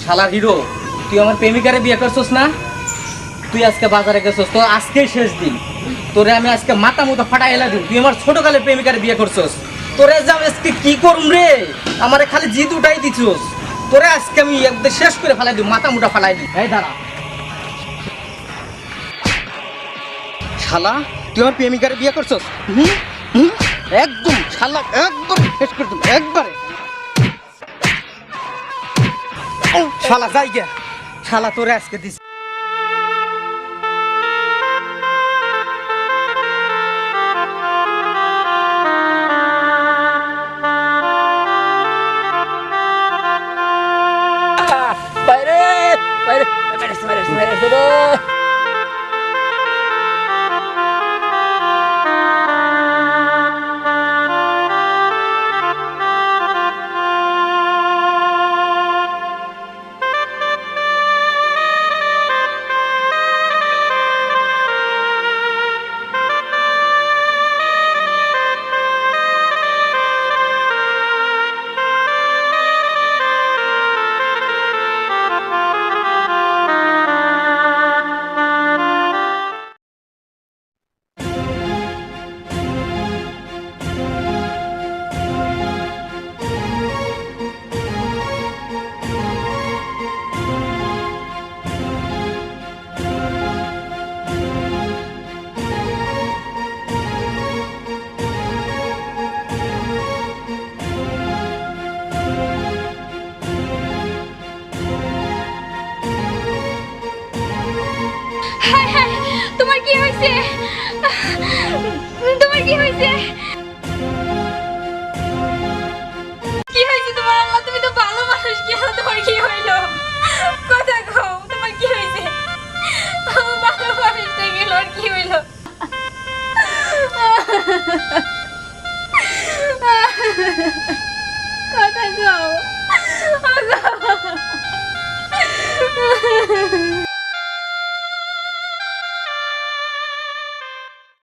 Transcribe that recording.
শালার হিরো, তুই আমার প্রেমিকারে বিয়ে করছস না? তুই আজকে বাজারে গেছস, তোর আজকেই শেষ দিন। তোরে আমি আজকে মাথা মুথা ফাটাই এলা দিন। তুই আমার ছোটকালের প্রেমিকারে বিয়ে করছস, তোরে যা আজকে কি করুম রে? আমারে খালি জিদ উঠাই দিছস। তোরে আজকে আমি একদম শেষ করে ফেলাই দিব, মাথা মুঠা ফেলাই দিই। এই দাঁড়া শালা, তুই আমার প্রেমিকারে বিয়ে করছস? একদম শালা, একদম শেষ করে দিম একবারে। শালা যাই গে, শালা তোরে আজকে দিস। বাইরে বাইরে বাইরে বাইরে বাইরে তোমার কি হয়েছে? তোমার কি হয়েছে? কি হয়েছে তোমার? আল্লাহ, তুমি তো ভালো মানুষ, কি হলো? তোমার কি হইলো? কথা কও, তোমার কি হয়েছে? ভালো মানুষটা গেল, আর কি হইলো?